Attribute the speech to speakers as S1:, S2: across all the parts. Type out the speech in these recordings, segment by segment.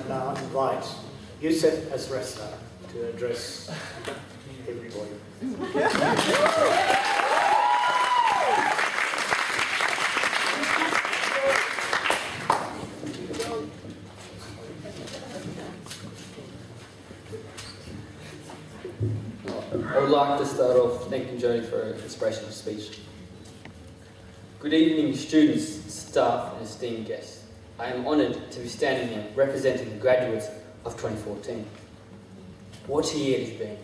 S1: now invite Yosef Asresse to address everybody.
S2: I would like to start off thanking Jodie for her inspirational speech. Good evening, students, staff, and esteemed guests. I am honoured to be standing here representing the graduates of 2014. What a year it has been.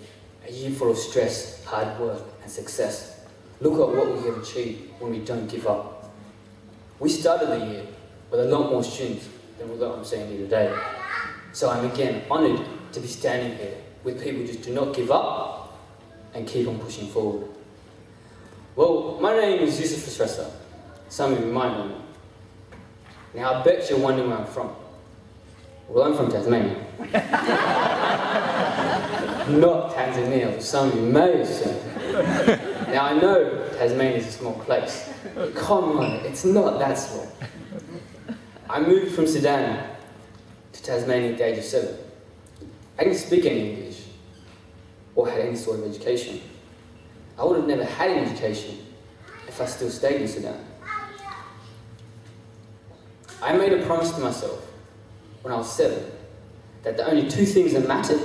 S2: A year full of stress, hard work, and success. Look at what we have achieved when we don't give up. We started the year with a lot more students than what I'm seeing here today. So I'm again honoured to be standing here with people who just do not give up and keep on pushing forward. Well, my name is Yosef Asresse. Some of you might know me. Now, I bet you're wondering where I'm from. Well, I'm from Tasmania. Not Tanzania, which some of you may have seen. Now, I know Tasmania is a small place, but come on, it's not that small. I moved from Sudan to Tasmania at the age of 7. I didn't speak any English or had any sort of education. I would have never had an education if I still stayed in Sudan. I made a promise to myself when I was 7 that the only 2 things that mattered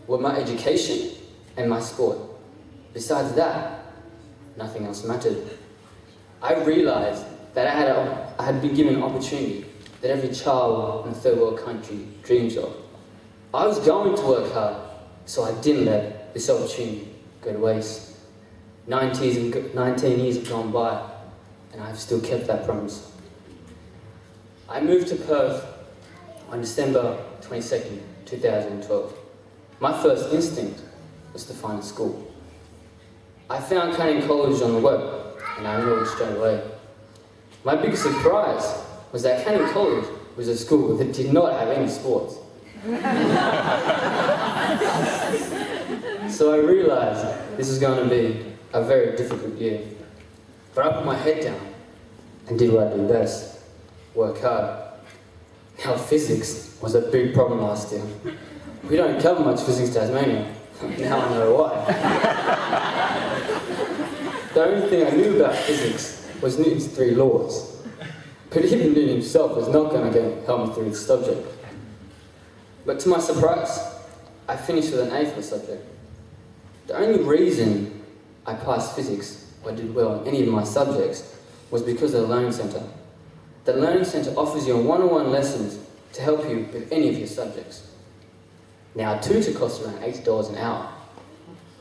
S2: were my education and my sport. Besides that, nothing else mattered. I realised that I had been given an opportunity that every child in a third world country dreams of. I was going to work hard, so I didn't let this opportunity go to waste. 19 years have gone by, and I've still kept that promise. I moved to Perth on December 22nd, 2012. My first instinct was to find a school. I found Canning College on the web, and I enrolled straight away. My biggest surprise was that Canning College was a school that did not have any sports. So I realised this was going to be a very difficult year. But I put my head down and did what I do best. Work hard. Now, physics was a big problem last year. We don't cover much physics in Tasmania. Now I know why. The only thing I knew about physics was Newton's 3 laws. But even Newton himself was not going to help me through this subject. But to my surprise, I finished with an A for the subject. The only reason I passed physics or did well in any of my subjects was because of the Learning Centre. The Learning Centre offers you one-on-one lessons to help you with any of your subjects. Now, a tutor costs around $80 an hour.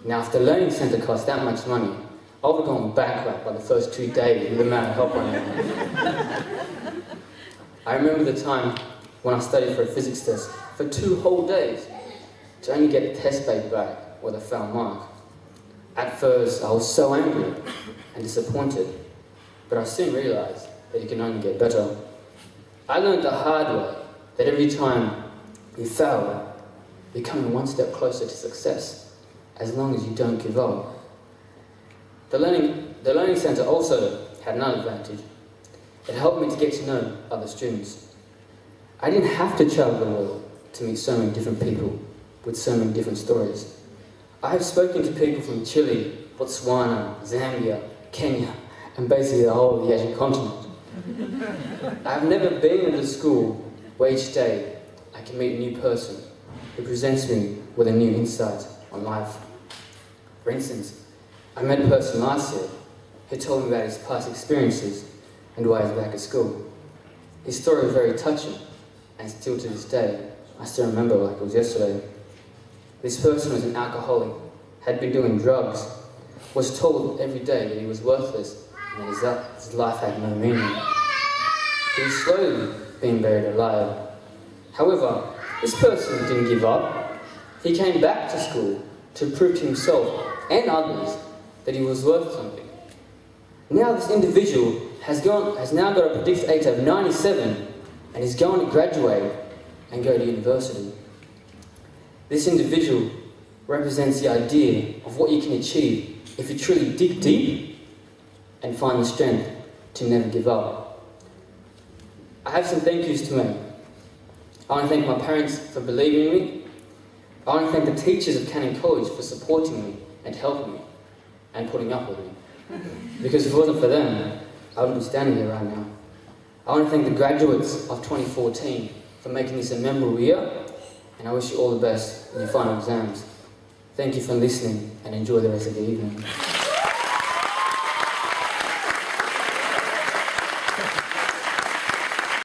S2: Now, if the Learning Centre cost that much money, I would have gone bankrupt by the first 2 days with the amount of help I had. I remember the time when I studied for a physics test for 2 whole days to only get a test paper back with a fail mark. At first, I was so angry and disappointed, but I soon realised that it can only get better. I learned the hard way that every time you fail, you're coming one step closer to success, as long as you don't give up. The Learning Centre also had another advantage. It helped me to get to know other students. I didn't have to travel the world to meet so many different people with so many different stories. I have spoken to people from Chile, Botswana, Zambia, Kenya, and basically the whole of the Asian continent. I have never been at a school where each day I can meet a new person who presents me with a new insight on life. For instance, I met a person last year who told me about his past experiences and why he's back at school. His story was very touching, and still to this day, I still remember like it was yesterday. This person was an alcoholic, had been doing drugs, was told every day that he was worthless and that his life had no meaning. He was slowly being buried alive. However, this person didn't give up. He came back to school to prove to himself and others that he was worth something. Now this individual has now got a predicted age of 97 and is going to graduate and go to university. This individual represents the idea of what you can achieve if you truly dig deep and find the strength to never give up. I have some thank yous to make. I want to thank my parents for believing in me. I want to thank the teachers of Canning College for supporting me and helping me and putting up with me. Because if it wasn't for them, I wouldn't be standing here right now. I want to thank the graduates of 2014 for making this a memorable year, and I wish you all the best in your final exams. Thank you for listening and enjoy the rest of the evening.